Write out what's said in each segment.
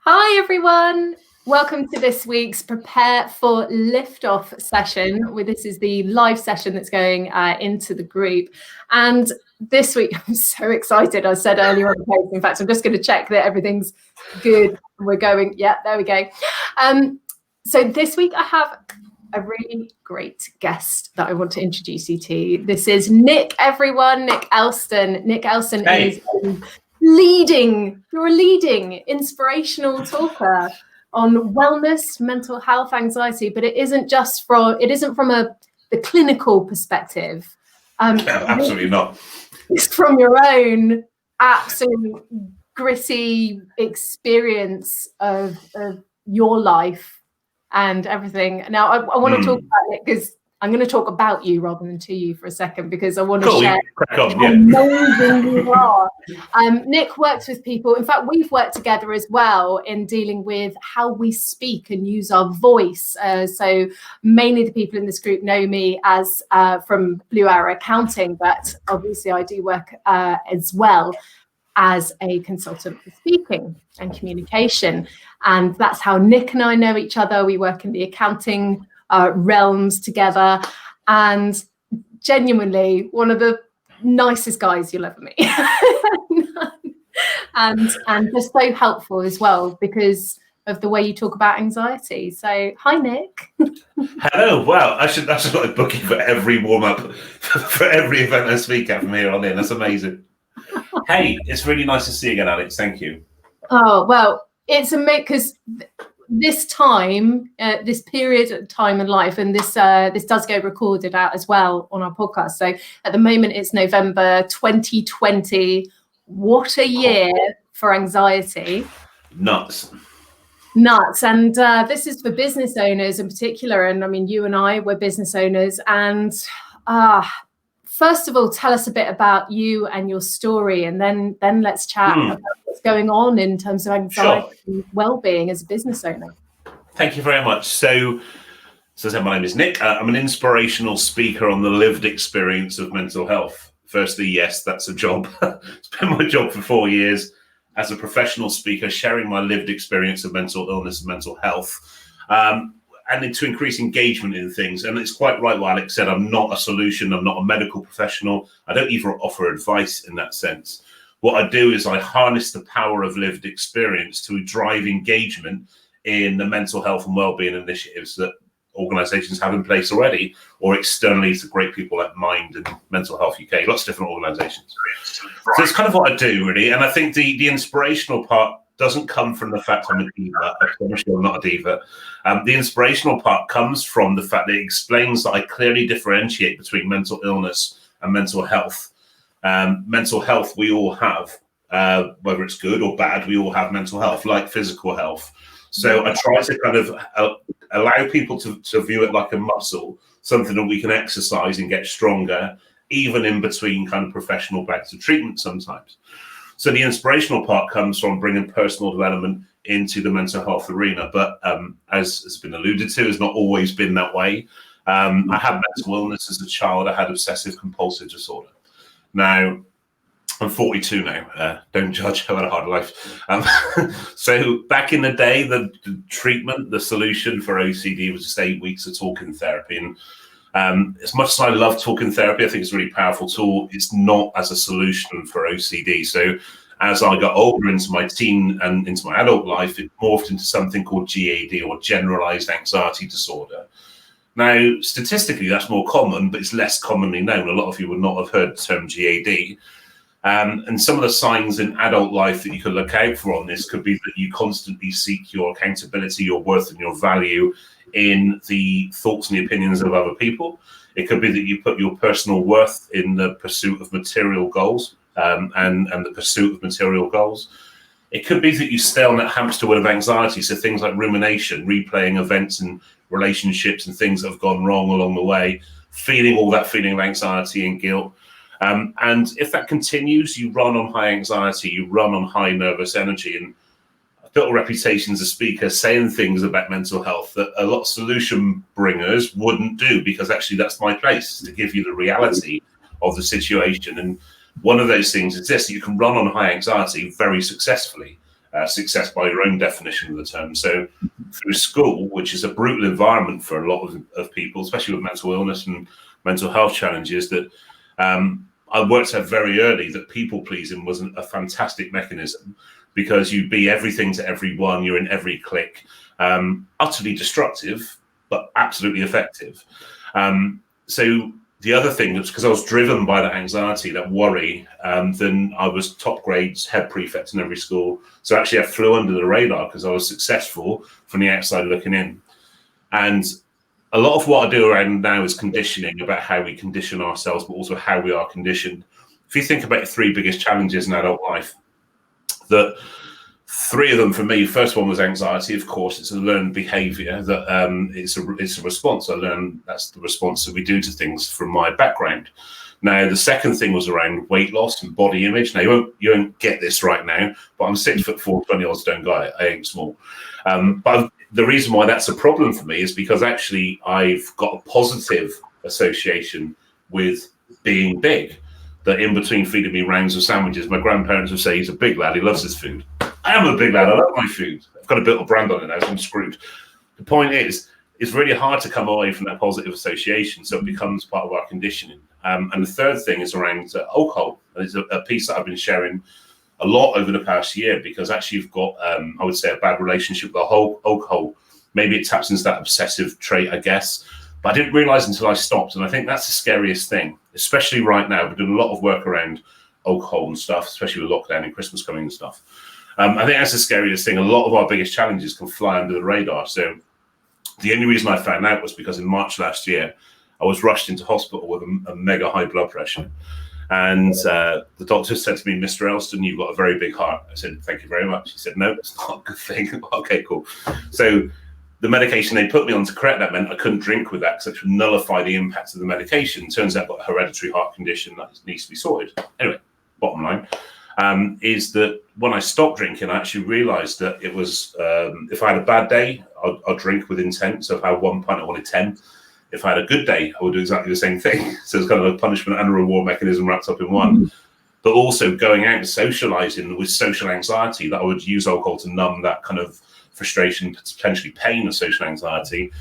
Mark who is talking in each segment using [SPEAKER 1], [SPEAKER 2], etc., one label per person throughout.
[SPEAKER 1] Hi everyone, welcome to this week's Prepare for Liftoff session. This is the live session that's going into the group. And this week, I'm so excited. I said earlier on the post, in fact, I'm just going to check that everything's good. We're going, yeah, there we go. So this week I have a really great guest that I want to introduce you to. This is Nick, everyone, Nick Elston. Nick Elston is you're a leading inspirational talker on wellness, mental health, anxiety, but it isn't from the clinical perspective.
[SPEAKER 2] Absolutely not.
[SPEAKER 1] It's from your own absolute gritty experience of your life and everything. Now, I want to talk about it because I'm going to talk about you rather than to you for a second, because I want to share how amazing you are. Nick works with people. In fact, we've worked together as well in dealing with how we speak and use our voice. So mainly the people in this group know me as from Blue Arrow Accounting, but obviously I do work as well as a consultant for speaking and communication. And that's how Nick and I know each other. We work in the accounting realms together, and genuinely one of the nicest guys you'll ever meet. and just so helpful as well because of the way you talk about anxiety. So hi Nick.
[SPEAKER 2] Hello. Wow, that's got a booking for every warm-up for every event I speak at from here on in. That's amazing. Hey, it's really nice to see you again, Alex. Thank you.
[SPEAKER 1] Oh well, it's amazing because this time, this period of time in life, and this does go recorded out as well on our podcast. So at the moment, it's November 2020. What a year for anxiety!
[SPEAKER 2] Nuts.
[SPEAKER 1] And this is for business owners in particular. And I mean, you and I were business owners. And first of all, tell us a bit about you and your story, and then let's chat about what's going on in terms of anxiety and well-being as a business owner.
[SPEAKER 2] Thank you very much. So as I said, my name is Nick. I'm an inspirational speaker on the lived experience of mental health. Firstly, yes, that's a job. It's been my job for 4 years as a professional speaker, sharing my lived experience of mental illness and mental health. And to increase engagement in things. And it's quite right what Alex said, I'm not a solution, I'm not a medical professional. I don't even offer advice in that sense. What I do is I harness the power of lived experience to drive engagement in the mental health and wellbeing initiatives that organisations have in place already, or externally to great people like Mind and Mental Health UK, lots of different organisations. So it's kind of what I do, really. And I think the inspirational part doesn't come from the fact I'm a diva. I promise you I'm not a diva. The inspirational part comes from the fact that it explains that I clearly differentiate between mental illness and mental health. Mental health we all have, whether it's good or bad, we all have mental health, like physical health. So I try to kind of allow people to view it like a muscle, something that we can exercise and get stronger, even in between kind of professional bouts of treatment sometimes. So the inspirational part comes from bringing personal development into the mental health arena. But as has been alluded to, has not always been that way. I had mental illness as a child. I had obsessive compulsive disorder. Now, I'm 42 now. Don't judge, I've had a hard life. So back in the day, the treatment, the solution for OCD was just 8 weeks of talking therapy. And as much as I love talking therapy, I think it's a really powerful tool. It's not as a solution for OCD. So as I got older into my teen and into my adult life, it morphed into something called GAD, or generalized anxiety disorder. Now, statistically, that's more common, but it's less commonly known. A lot of you would not have heard the term GAD. And some of the signs in adult life that you can look out for on this could be that you constantly seek your accountability, your worth, and your value in the thoughts and the opinions of other people. It could be that you put your personal worth in the pursuit of material goals and the pursuit of material goals. It could be that you stay on that hamster wheel of anxiety. So things like rumination, replaying events and relationships and things that have gone wrong along the way, feeling all that feeling of anxiety and guilt. And if that continues, you run on high anxiety, you run on high nervous energy. And I've built a reputation as a speaker saying things about mental health that a lot of solution bringers wouldn't do, because actually that's my place, to give you the reality of the situation. And one of those things is this: you can run on high anxiety very successfully success by your own definition of the term. So through school, which is a brutal environment for a lot of people, especially with mental illness and mental health challenges, that I worked out very early that people pleasing wasn't a fantastic mechanism, because you be everything to everyone, you're in every clique, utterly destructive, but absolutely effective. So the other thing was, because I was driven by that anxiety, that worry, then I was top grades, head prefect in every school. So actually I flew under the radar because I was successful from the outside looking in. And a lot of what I do around now is conditioning, about how we condition ourselves, but also how we are conditioned. If you think about the 3 biggest challenges in adult life, that 3 of them for me, first one was anxiety. Of course, it's a learned behavior that it's a response. I learned that's the response that we do to things from my background. Now, the second thing was around weight loss and body image. Now, you won't get this right now, but I'm 6'4", 20-odd stone guy. I ain't small. But the reason why that's a problem for me is because actually I've got a positive association with being big. That in between feeding me rounds of sandwiches, my grandparents would say he's a big lad, he loves his food. I am a big lad, I love my food. I've got a bit of brand on it now, so I'm screwed. The point is, it's really hard to come away from that positive association, so it becomes part of our conditioning. And the third thing is around alcohol. It's a piece that I've been sharing a lot over the past year, because actually you've got, I would say, a bad relationship with alcohol. Maybe it taps into that obsessive trait, I guess. But I didn't realize until I stopped. And I think that's the scariest thing, especially right now. We're doing a lot of work around alcohol and stuff, especially with lockdown and Christmas coming and stuff. I think that's the scariest thing. A lot of our biggest challenges can fly under the radar. So the only reason I found out was because in March last year, I was rushed into hospital with a mega high blood pressure. And the doctor said to me, "Mr. Elston, you've got a very big heart." I said, "Thank you very much." He said, "No, it's not a good thing." Okay, cool. So the medication they put me on to correct that meant I couldn't drink with that, because it would nullify the impact of the medication. Turns out I've got a hereditary heart condition that needs to be sorted. Anyway, bottom line is that when I stopped drinking, I actually realized that it was, if I had a bad day, I'd drink with intent. So if I had 1 pint, I wanted 10. If I had a good day, I would do exactly the same thing. So it's kind of a punishment and a reward mechanism wrapped up in one. But also going out and socializing with social anxiety, that I would use alcohol to numb that kind of frustration, potentially pain of social anxiety.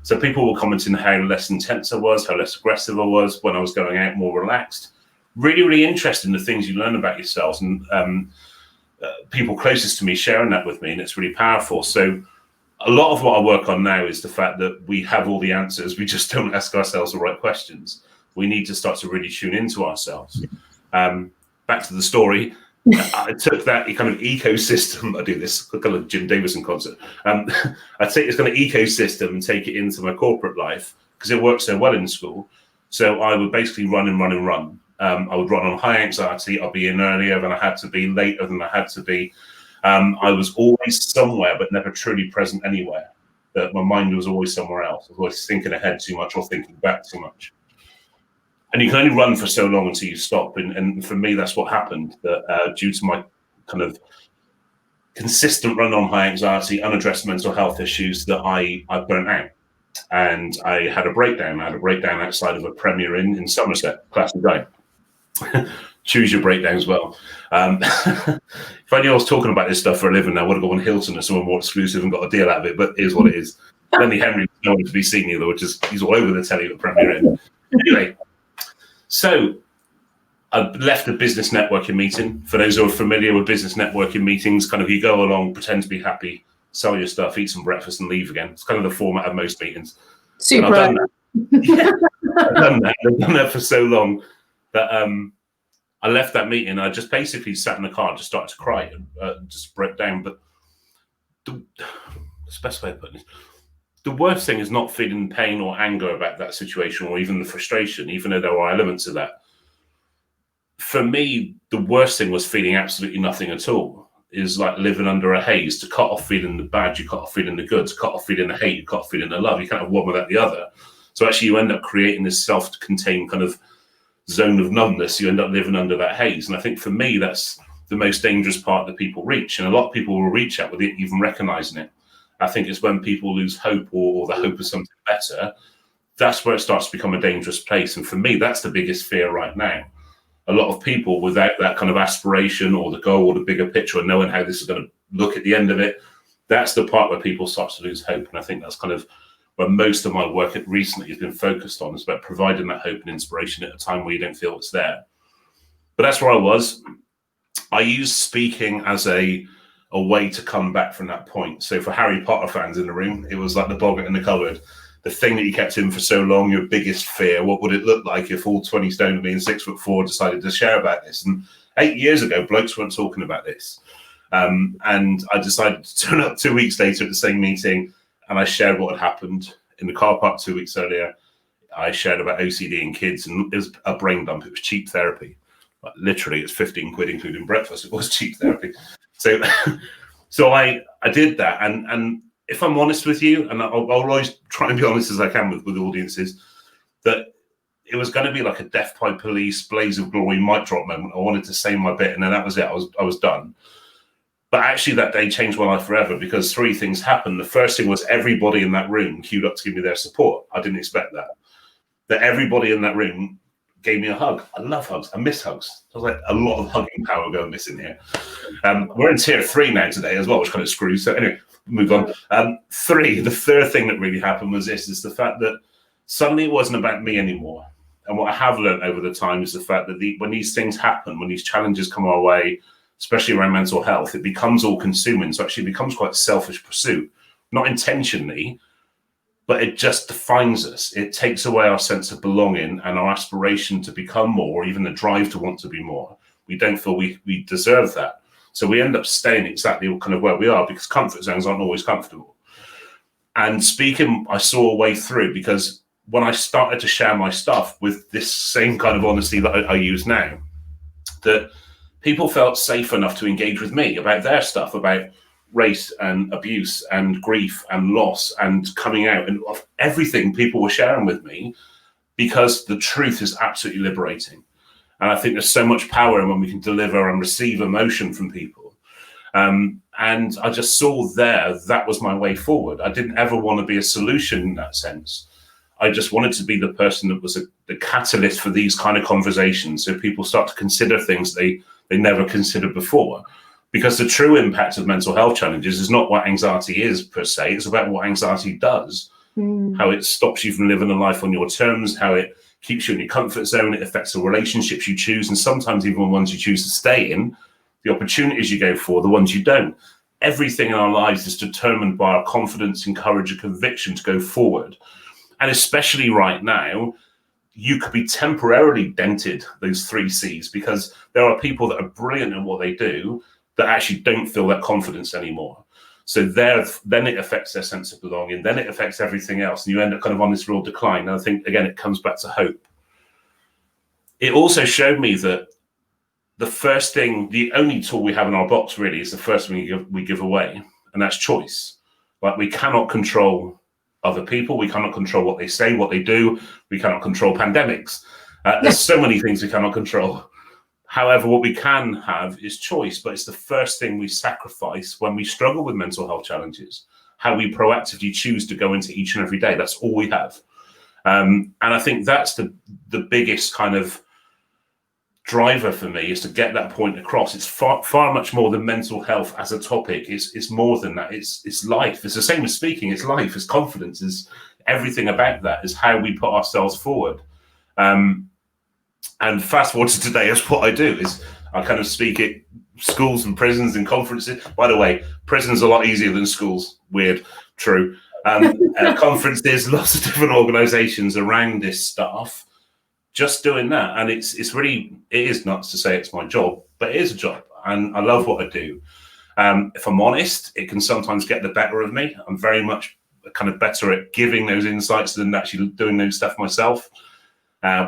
[SPEAKER 2] So people were commenting how less intense I was, how less aggressive I was when I was going out, more relaxed. Really, really interesting, the things you learn about yourselves, and people closest to me sharing that with me, and it's really powerful. So a lot of what I work on now is the fact that we have all the answers. We just don't ask ourselves the right questions. We need to start to really tune into ourselves. Back to the story. I took that kind of ecosystem. I do this kind of Jim Davison concert. I take this kind of ecosystem and take it into my corporate life, because it works so well in school. So I would basically run and run and run. I would run on high anxiety. I'd be in earlier than I had to be, later than I had to be. I was always somewhere, but never truly present anywhere. That my mind was always somewhere else. I was always thinking ahead too much or thinking back too much. And you can only run for so long until you stop. And for me, that's what happened. That due to my kind of consistent run on high anxiety, unaddressed mental health issues, that I burnt out. And I had a breakdown. I had a breakdown outside of a Premier Inn in Somerset. Classic guy. Choose your breakdown as well. If I knew I was talking about this stuff for a living, I would have gone on Hilton or somewhere more exclusive and got a deal out of it. But here's what it is. Lenny Henry was nowhere to be seen either, which is he's all over the telly at Premier Inn. Anyway, so I left a business networking meeting. For those who are familiar with business networking meetings, kind of you go along, pretend to be happy, sell your stuff, eat some breakfast, and leave again. It's kind of the format of most meetings.
[SPEAKER 1] Super.
[SPEAKER 2] I've done that. I've done that for so long that I left that meeting. I just basically sat in the car and just started to cry and just broke down. But the best way of putting it, the worst thing is not feeling pain or anger about that situation, or even the frustration, even though there are elements of that. For me, the worst thing was feeling absolutely nothing at all. Is like living under a haze. To cut off feeling the bad, you cut off feeling the good. To cut off feeling the hate, you cut off feeling the love. You can't have one without the other. So actually you end up creating this self-contained kind of zone of numbness. You end up living under that haze. And I think for me, that's the most dangerous part that people reach. And a lot of people will reach out without even recognizing it. I think it's when people lose hope or the hope of something better, that's where it starts to become a dangerous place. And for me, that's the biggest fear right now. A lot of people without that kind of aspiration or the goal or the bigger picture, or knowing how this is going to look at the end of it. That's the part where people start to lose hope. And I think that's kind of where most of my work recently has been focused on, is about providing that hope and inspiration at a time where you don't feel it's there. But that's where I was. I used speaking as a way to come back from that point. So for Harry Potter fans in the room, it was like the boggart in the cupboard. The thing that you kept in for so long, your biggest fear. What would it look like if all 20 stone of me and 6'4" decided to share about this? And 8 years ago, blokes weren't talking about this. And I decided to turn up 2 weeks later at the same meeting, and I shared what had happened in the car park 2 weeks earlier. I shared about OCD in kids, and it was a brain dump. It was cheap therapy. Like, literally, it's 15 quid including breakfast. It was cheap therapy. So I did that, and if I'm honest with you, and I'll always try and be honest as I can with audiences, that it was going to be like a Death by Police, Blaze of Glory, mic drop moment. I wanted to say my bit, and then that was it. I was done. But actually, that day changed my life forever, because 3 things happened. The first thing was everybody in that room queued up to give me their support. I didn't expect that. That everybody in that room gave me a hug. I love hugs. I miss hugs. There's like a lot of hugging power going missing here. We're in tier 3 now today as well, which kind of screws. So anyway, move on. 3, the third thing that really happened was this, is the fact that suddenly it wasn't about me anymore. And what I have learned over the time is the fact that when these things happen, when these challenges come our way, especially around mental health, it becomes all consuming. So actually it becomes quite a selfish pursuit, not intentionally, but it just defines us. It takes away our sense of belonging and our aspiration to become more, or even the drive to want to be more. We don't feel we deserve that. So we end up staying exactly kind of where we are, because comfort zones aren't always comfortable. And speaking, I saw a way through, because when I started to share my stuff with this same kind of honesty that I use now, that people felt safe enough to engage with me about their stuff, about race and abuse and grief and loss and coming out, and of everything people were sharing with me, because the truth is absolutely liberating. And I think there's so much power in when we can deliver and receive emotion from people. And I just saw that was my way forward. I didn't ever want to be a solution in that sense. I just wanted to be the person that was the catalyst for these kind of conversations, so people start to consider things they never considered before. Because the true impact of mental health challenges is not what anxiety is per se, it's about what anxiety does, how it stops you from living a life on your terms, how it keeps you in your comfort zone, it affects the relationships you choose, and sometimes even the ones you choose to stay in, the opportunities you go for, the ones you don't. Everything in our lives is determined by our confidence and courage and conviction to go forward. And especially right now, you could be temporarily dented, those 3 C's, because there are people that are brilliant at what they do that actually don't feel that confidence anymore. So then it affects their sense of belonging, then it affects everything else, and you end up kind of on this real decline. And I think, again, it comes back to hope. It also showed me that the first thing, the only tool we have in our box really is the first thing we give away, and that's choice. Like, we cannot control other people, we cannot control what they say, what they do, we cannot control pandemics. There's so many things we cannot control. However, what we can have is choice, but it's the first thing we sacrifice when we struggle with mental health challenges, how we proactively choose to go into each and every day. That's all we have. And I think that's the biggest kind of driver for me, is to get that point across. It's far much more than mental health as a topic. It's more than that. It's life. It's the same as speaking. It's life. It's confidence. It's everything about that. Is how we put ourselves forward. And fast forward to today, that's what I do, is I kind of speak at schools and prisons and conferences. By the way, prisons are a lot easier than schools. Weird, true. Conferences, lots of different organizations around this stuff, just doing that. And it is nuts to say it's my job, but it is a job. And I love what I do. If I'm honest, it can sometimes get the better of me. I'm very much kind of better at giving those insights than actually doing those stuff myself.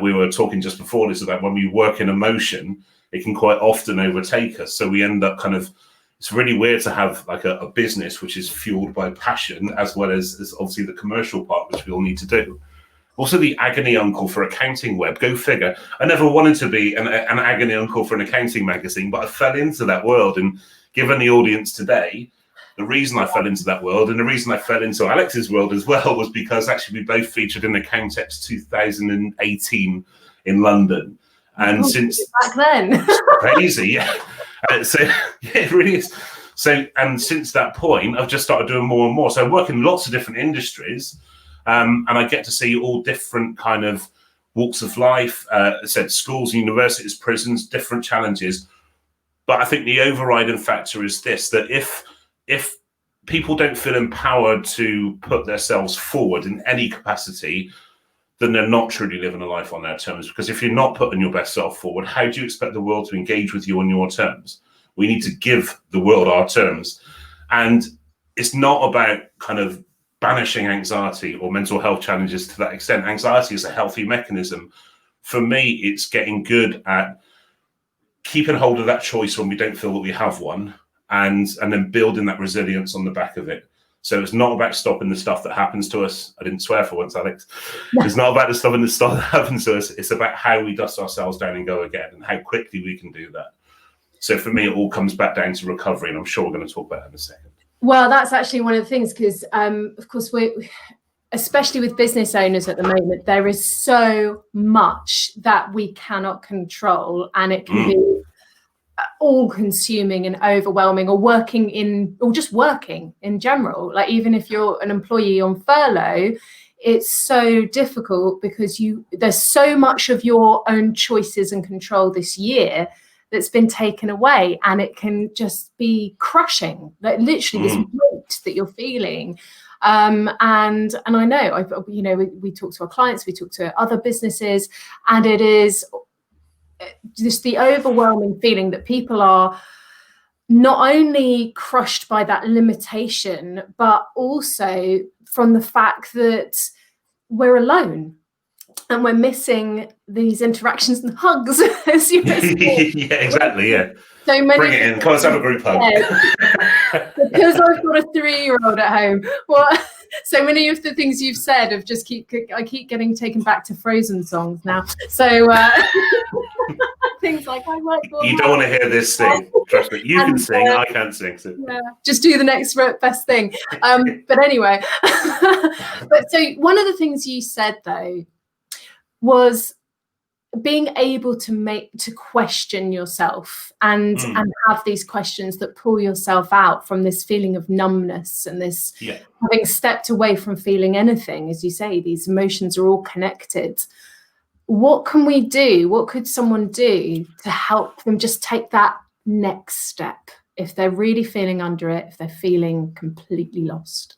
[SPEAKER 2] We were talking just before this about when we work in emotion, it can quite often overtake us. So we end up it's really weird to have like a business which is fueled by passion, as well as obviously the commercial part, which we all need to do. Also, the agony uncle for accounting web, go figure. I never wanted to be an agony uncle for an accounting magazine, but I fell into that world. And given the audience today, the reason I fell into that world, and the reason I fell into Alex's world as well, was because actually we both featured in Accountex 2018 in London. And since
[SPEAKER 1] back then,
[SPEAKER 2] crazy, yeah. So yeah, it really is. So, and since that point, I've just started doing more and more. So I work in lots of different industries, and I get to see all different kind of walks of life, I said schools, universities, prisons, different challenges. But I think the overriding factor is this, that if people don't feel empowered to put themselves forward in any capacity, then they're not truly living a life on their terms. Because if you're not putting your best self forward, how do you expect the world to engage with you on your terms? We need to give the world our terms. And it's not about kind of banishing anxiety or mental health challenges to that extent. Anxiety is a healthy mechanism. For me, it's getting good at keeping hold of that choice when we don't feel that we have one, and then building that resilience on the back of it. So it's not about stopping the stuff that happens to us. I didn't swear for once, Alex. It's not about stopping the stuff that happens to us. It's about how we dust ourselves down and go again, and how quickly we can do that. So for me, it all comes back down to recovery, and I'm sure we're going to talk about that in a second.
[SPEAKER 1] Well, that's actually one of the things, because of course, especially with business owners at the moment, there is so much that we cannot control, and it can be all consuming and overwhelming, or just working in general. Like, even if you're an employee on furlough, it's so difficult because there's so much of your own choices and control this year that's been taken away, and it can just be crushing, like literally this weight that you're feeling. And I know, we talk to our clients, we talk to other businesses, and it is just the overwhelming feeling that people are not only crushed by that limitation, but also from the fact that we're alone and we're missing these interactions and hugs. As you
[SPEAKER 2] yeah, exactly. Yeah.
[SPEAKER 1] So many.
[SPEAKER 2] Bring it in. Come on, let's have a group hug.
[SPEAKER 1] Because I've got a 3-year-old at home. Well, so many of the things you've said have just I keep getting taken back to Frozen songs now. So things like, I like.
[SPEAKER 2] You don't want to hear this sing. Trust me. You can sing. I can't sing. So.
[SPEAKER 1] Yeah, just do the next best thing. But anyway, but so one of the things you said though was being able to question yourself and have these questions that pull yourself out from this feeling of numbness and this having stepped away from feeling anything. As you say, these emotions are all connected. What can we do? What could someone do to help them just take that next step if they're really feeling under it, if they're feeling completely lost?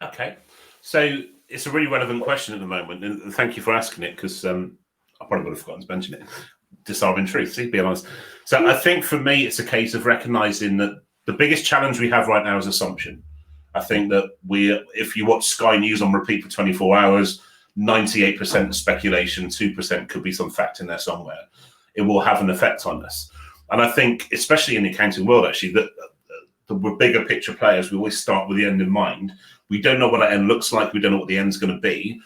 [SPEAKER 2] Okay, so it's a really relevant question at the moment, and thank you for asking it, because I probably would have forgotten to mention it. Disarming truth, see, be honest. So I think for me, it's a case of recognizing that the biggest challenge we have right now is assumption. I think that if you watch Sky News on repeat for 24 hours, 98% is speculation, 2% could be some fact in there somewhere. It will have an effect on us. And I think, especially in the accounting world, actually, that we're bigger picture players. We always start with the end in mind. We don't know what that end looks like. We don't know what the end's going to be.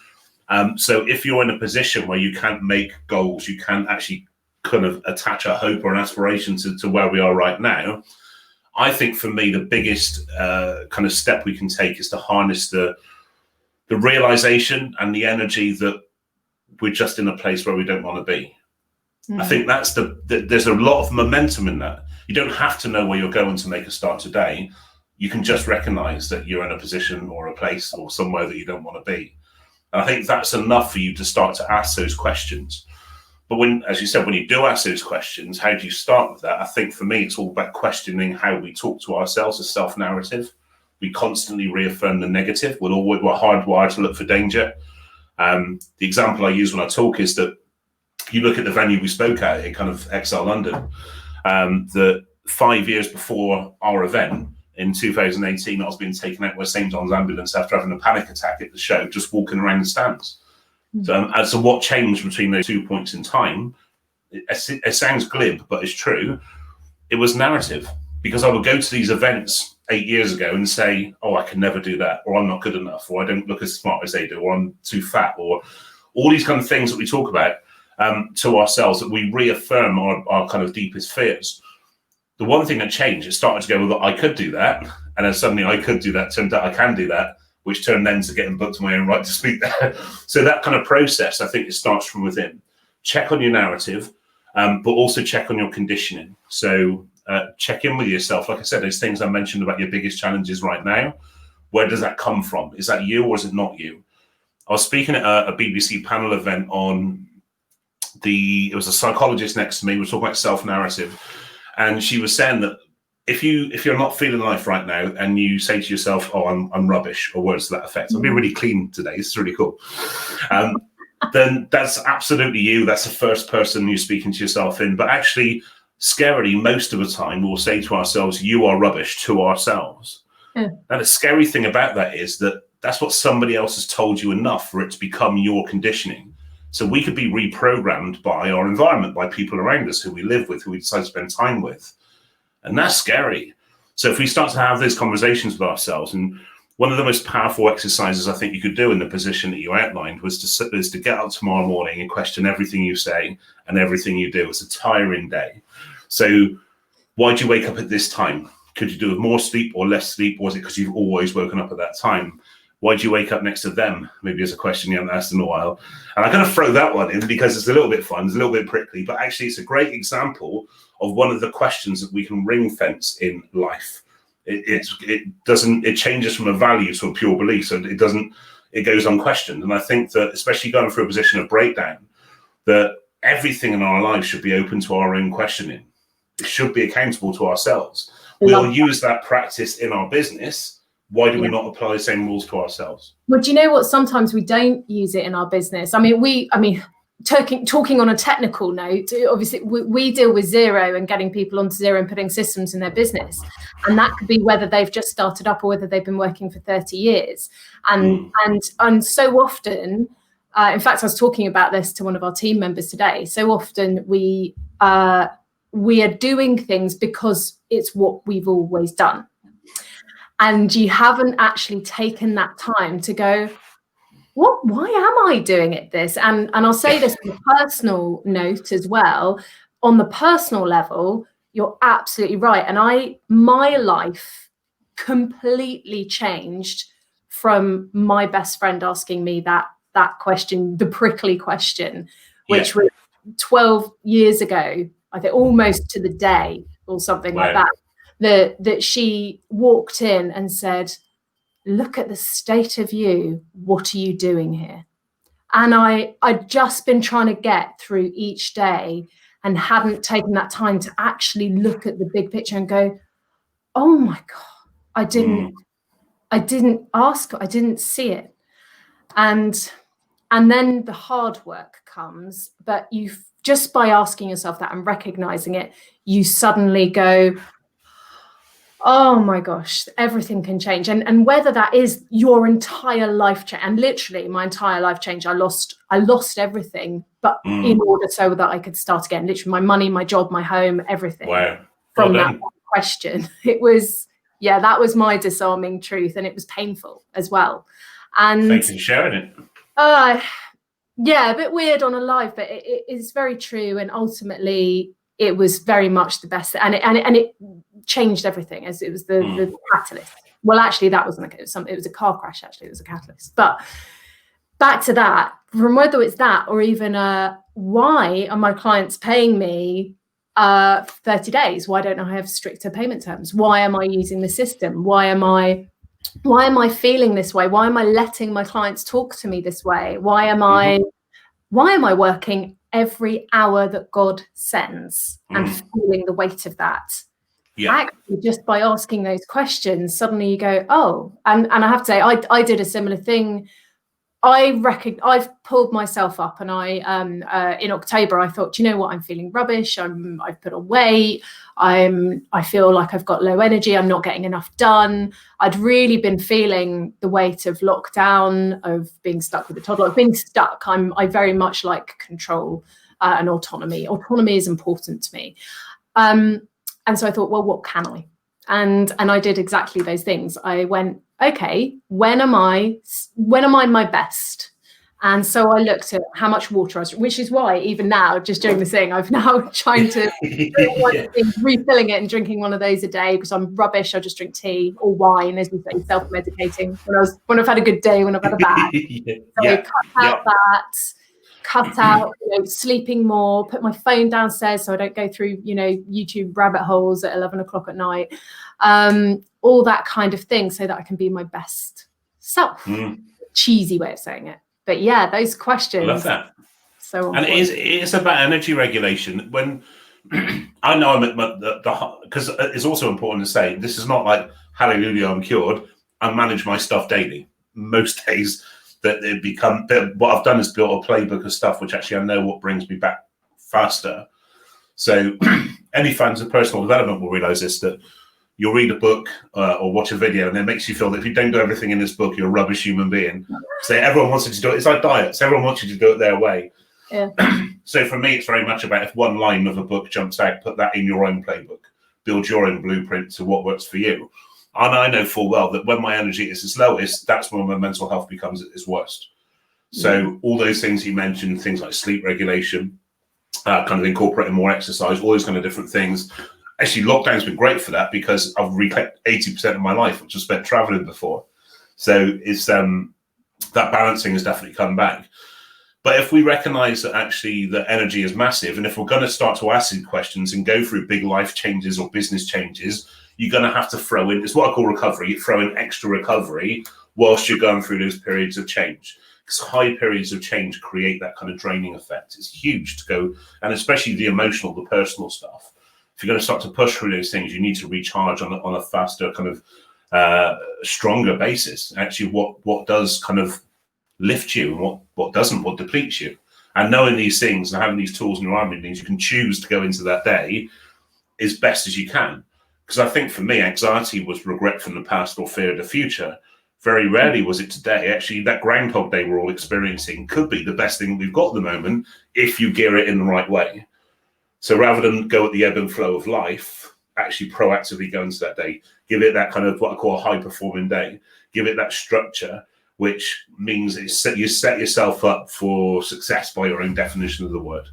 [SPEAKER 2] So if you're in a position where you can't make goals, you can't actually kind of attach a hope or an aspiration to where we are right now, I think for me, the biggest kind of step we can take is to harness the realization and the energy that we're just in a place where we don't want to be. I think that's there's a lot of momentum in that. You don't have to know where you're going to make a start today. You can just recognize that you're in a position or a place or somewhere that you don't want to be. And I think that's enough for you to start to ask those questions. But when, as you said, when you do ask those questions, how do you start with that? I think for me, it's all about questioning how we talk to ourselves as self-narrative. We constantly reaffirm the negative. We're hardwired to look for danger. The example I use when I talk is that you look at the venue we spoke at in kind of Excel London, that 5 years before our event, in 2018, I was being taken out by St. John's ambulance after having a panic attack at the show, just walking around the stands. So as to what changed between those 2 points in time, it sounds glib, but it's true. It was narrative, because I would go to these events 8 years ago and say, oh, I can never do that, or I'm not good enough, or I don't look as smart as they do, or I'm too fat, or all these kind of things that we talk about to ourselves, that we reaffirm our kind of deepest fears. The one thing that changed, it started to go, well, I could do that. And then suddenly I could do that, turned out I can do that, which turned then to getting booked my own right to speak there. So that kind of process, I think it starts from within. Check on your narrative, but also check on your conditioning. So check in with yourself. Like I said, those things I mentioned about your biggest challenges right now, where does that come from? Is that you or is it not you? I was speaking at a BBC panel event it was a psychologist next to me. We were talking about self-narrative, and she was saying that if you're not feeling life right now and you say to yourself, oh, I'm rubbish, or words to that effect, I'm being really clean today, this is really cool, then that's absolutely you. That's the first person you're speaking to yourself in. But actually, scarily, most of the time we'll say to ourselves, you are rubbish, to ourselves. And the scary thing about that is that that's what somebody else has told you enough for it to become your conditioning. So we could be reprogrammed by our environment, by people around us who we live with, who we decide to spend time with. And that's scary. So if we start to have these conversations with ourselves, and one of the most powerful exercises I think you could do in the position that you outlined was to get up tomorrow morning and question everything you say and everything you do. It's a tiring day. So why do you wake up at this time? Could you do with more sleep or less sleep? Was it because you've always woken up at that time? Why do you wake up next to them? Maybe it's a question you haven't asked in a while. And I'm going to throw that one in because it's a little bit fun, it's a little bit prickly, but actually it's a great example of one of the questions that we can ring fence in life. It changes from a value to a pure belief, so it goes unquestioned. And I think that, especially going through a position of breakdown, that everything in our lives should be open to our own questioning. It should be accountable to ourselves. We'll use that practice in our business. Why do we not apply the same rules to ourselves?
[SPEAKER 1] Well, do you know what? Sometimes we don't use it in our business. Talking on a technical note, obviously we deal with Zero and getting people onto Zero and putting systems in their business. And that could be whether they've just started up or whether they've been working for 30 years. And so often, in fact, I was talking about this to one of our team members today. So often we are doing things because it's what we've always done. And you haven't actually taken that time to go, why am I doing it this? And I'll say this on a personal note as well. On the personal level, you're absolutely right. And my life completely changed from my best friend asking me that question, the prickly question, which was 12 years ago, I think almost to the day or something like that. That she walked in and said, look at the state of you. What are you doing here? And I'd just been trying to get through each day and hadn't taken that time to actually look at the big picture and go, oh my God, I didn't ask, I didn't see it. And then the hard work comes, but just by asking yourself that and recognizing it, you suddenly go, oh my gosh, everything can change. And whether that is your entire life change, and literally my entire life changed. I lost everything, but in order so that I could start again, literally my money, my job, my home, everything.
[SPEAKER 2] Wow.
[SPEAKER 1] From that question. It was, that was my disarming truth. And it was painful as well. And
[SPEAKER 2] thanks for sharing it.
[SPEAKER 1] A bit weird on a live, but it is very true. And ultimately it was very much the best. And it changed everything, as it was the catalyst. Well, actually, that wasn't it was a car crash. Actually, it was a catalyst. But back to that, from whether it's that or even why are my clients paying me 30 days? Why don't I have stricter payment terms? Why am I using the system? Why am I feeling this way? Why am I letting my clients talk to me this way? Why am I working every hour that God sends and feeling the weight of that? Actually, just by asking those questions, suddenly you go, oh, and I have to say, I did a similar thing. I've pulled myself up, and in October I thought, you know what, I'm feeling rubbish. I've put on weight. I feel like I've got low energy. I'm not getting enough done. I'd really been feeling the weight of lockdown, of being stuck with a toddler. Being stuck, I very much like control and autonomy. Autonomy is important to me. And so I thought, well, what can I? And I did exactly those things. I went, okay, when am I my best? And so I looked at how much water I was, which is why even now, just doing this thing, I've now trying to refilling it and drinking one of those a day because I'm rubbish. I just drink tea or wine, as we say, self-medicating when I've had a good day, when I've had a bad. So I cut out that, cut out, sleeping more, put my phone downstairs so I don't go through, YouTube rabbit holes at 11 o'clock at night, all that kind of thing, so that I can be my best self. Cheesy way of saying it. But yeah, those questions.
[SPEAKER 2] I love that.
[SPEAKER 1] So
[SPEAKER 2] and it is about energy regulation. When I know I'm at because it's also important to say, this is not like, hallelujah, I'm cured. I manage my stuff daily. Most days that what I've done is built a playbook of stuff, which actually I know what brings me back faster. So any fans of personal development will realize this, that you'll read a book or watch a video and it makes you feel that if you don't do everything in this book, you're a rubbish human being. So everyone wants you to do it. It's like diets. Everyone wants you to do it their way.
[SPEAKER 1] Yeah.
[SPEAKER 2] So for me, it's very much about, if one line of a book jumps out, put that in your own playbook. Build your own blueprint to what works for you. And I know full well that when my energy is its lowest, that's when my mental health becomes at its worst. So all those things you mentioned, things like sleep regulation, kind of incorporating more exercise, all those kind of different things. Actually, lockdown's been great for that, because I've reclaimed 80% of my life, which was spent traveling before. So it's that balancing has definitely come back. But if we recognize that actually the energy is massive, and if we're going to start to ask these questions and go through big life changes or business changes, you're going to have to throw in, it's what I call recovery, you throw in extra recovery whilst you're going through those periods of change. Because high periods of change create that kind of draining effect. It's huge to go, and especially the emotional, the personal stuff. If you're going to start to push through those things, you need to recharge on a faster, kind of stronger basis. Actually, what does kind of lift you and what doesn't, what depletes you. And knowing these things and having these tools in your army means you can choose to go into that day as best as you can. Because I think for me, anxiety was regret from the past or fear of the future. Very rarely was it today. Actually, that Groundhog Day we're all experiencing could be the best thing we've got at the moment if you gear it in the right way. So rather than go at the ebb and flow of life, actually proactively go into that day, give it that kind of what I call a high performing day, give it that structure, which means you set yourself up for success by your own definition of the word.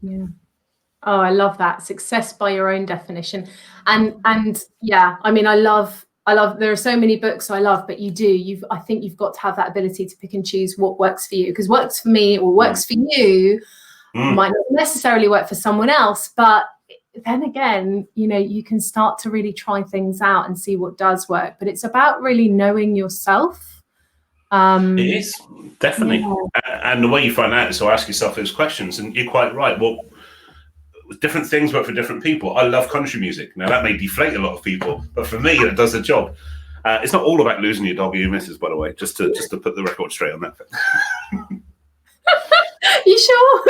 [SPEAKER 1] Yeah. Oh, I love that. Success by your own definition. And yeah, I mean, I love, there are so many books I love, but I think you've got to have that ability to pick and choose what works for you, because works for me or works for you might not necessarily work for someone else. But then again, you can start to really try things out and see what does work. But it's about really knowing yourself.
[SPEAKER 2] It is, definitely. Yeah. And the way you find out is to ask yourself those questions. And you're quite right. Well, different things work for different people. I love country music. Now, that may deflate a lot of people, but for me, it does the job. It's not all about losing your dog or your missus, by the way, just to put the record straight on that.
[SPEAKER 1] You sure?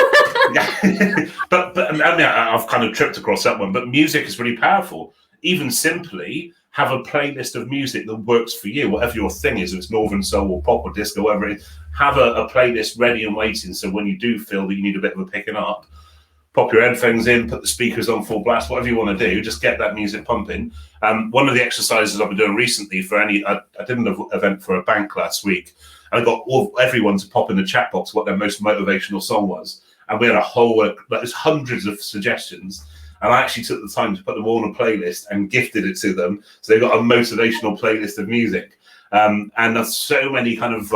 [SPEAKER 2] Yeah. but I mean, I've kind of tripped across that one. But music is really powerful. Even simply have a playlist of music that works for you, whatever your thing is, if it's Northern Soul or pop or disco, whatever it is, have a playlist ready and waiting. So when you do feel that you need a bit of a picking up, pop your headphones in, put the speakers on full blast, whatever you want to do, just get that music pumping. One of the exercises I've been doing recently I did an event for a bank last week, and I got everyone to pop in the chat box what their most motivational song was. And we had a whole, there's hundreds of suggestions. And I actually took the time to put them all on a playlist and gifted it to them. So they've got a motivational playlist of music. And there's so many kind of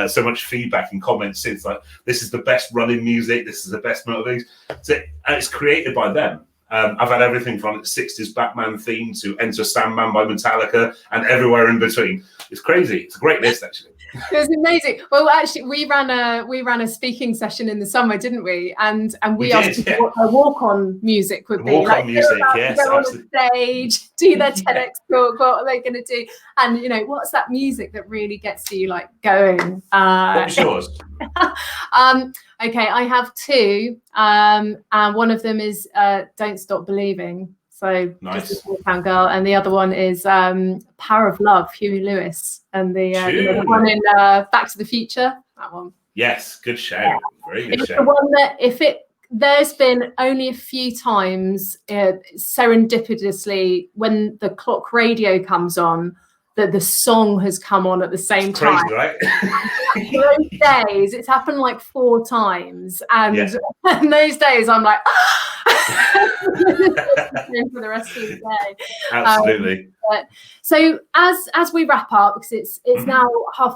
[SPEAKER 2] so much feedback and comments since, like, this is the best running music, this is the best motivation. So, and it's created by them. I've had everything from the 60s Batman theme to Enter Sandman by Metallica and everywhere in between. It's crazy. It's a great list, actually.
[SPEAKER 1] It was amazing. Well, actually, we ran a speaking session in the summer, didn't we? And we asked people what their walk-on music would be.
[SPEAKER 2] Walk-on music, yes.
[SPEAKER 1] Go on the stage, do their TEDx talk. What are they going to do? And what's that music that really gets you going?
[SPEAKER 2] What's yours?
[SPEAKER 1] Okay, I have two, and one of them is "Don't Stop Believing." So
[SPEAKER 2] nice.
[SPEAKER 1] Just a small town girl, and the other one is "Power of Love," Huey Lewis, and the one in Back to the Future. That one.
[SPEAKER 2] Yes, good show. Yeah. Very good
[SPEAKER 1] it's
[SPEAKER 2] show.
[SPEAKER 1] The one that there's been only a few times serendipitously when the clock radio comes on that the song has come on at the same time.
[SPEAKER 2] Crazy, right?
[SPEAKER 1] Those days, it's happened like 4 times, and in those days, I'm like, for the rest of the day.
[SPEAKER 2] Absolutely.
[SPEAKER 1] So as we wrap up, because it's now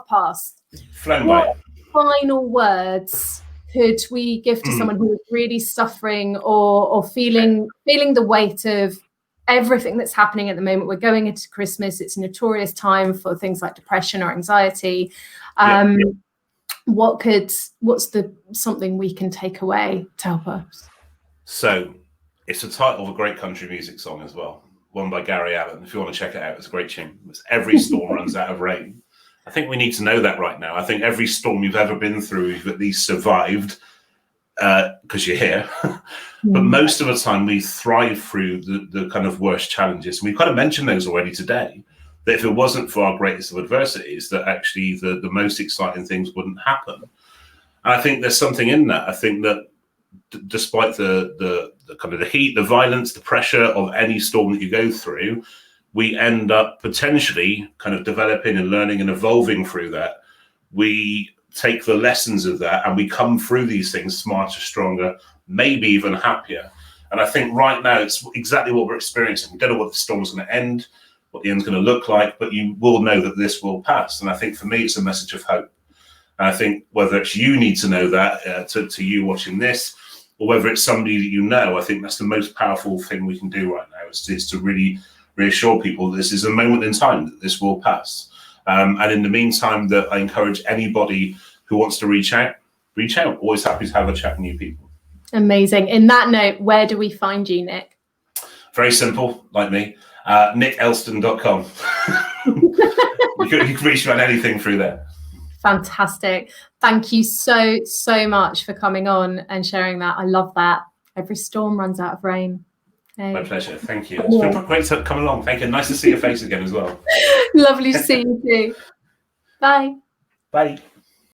[SPEAKER 1] past.
[SPEAKER 2] Flown by.
[SPEAKER 1] Final words could we give to someone who is really suffering or feeling the weight of everything that's happening at the moment? We're going into Christmas. It's a notorious time for things like depression or anxiety. What's something we can take away to help us?
[SPEAKER 2] So it's the title of a great country music song as well, one by Gary Allen. If you want to check it out, it's a great tune. It's Every Storm Runs Out of Rain. I think we need to know that right now. I think every storm you've ever been through, you've at least survived because you're here. But most of the time we thrive through the kind of worst challenges. And we kind of mentioned those already today, that if it wasn't for our greatest of adversities, that actually the most exciting things wouldn't happen. And I think there's something in that. I think that despite the kind of the heat, the violence, the pressure of any storm that you go through, we end up potentially kind of developing and learning and evolving through that. We take the lessons of that and we come through these things smarter, stronger, maybe even happier. And I think right now it's exactly what we're experiencing. We don't know what the storm's going to end, what the end's going to look like, but you will know that this will pass. And I think for me, it's a message of hope. And I think whether it's you need to know that to you watching this, or whether it's somebody that you know, I think that's the most powerful thing we can do right now is to really reassure people this is a moment in time, that this will pass. And in the meantime, that I encourage anybody who wants to reach out. Always happy to have a chat with new people. Amazing.
[SPEAKER 1] In that note, where do we find you, Nick?
[SPEAKER 2] Very simple, like me. NickElston.com. You can reach me on anything through there.
[SPEAKER 1] Fantastic. Thank you so much for coming on and sharing that. I love that. Every storm runs out of rain.
[SPEAKER 2] Hey. My pleasure. Thank you. It's been great to come along. Thank you. Nice to see your face again as well.
[SPEAKER 1] Lovely to see you too. Bye.
[SPEAKER 2] Bye.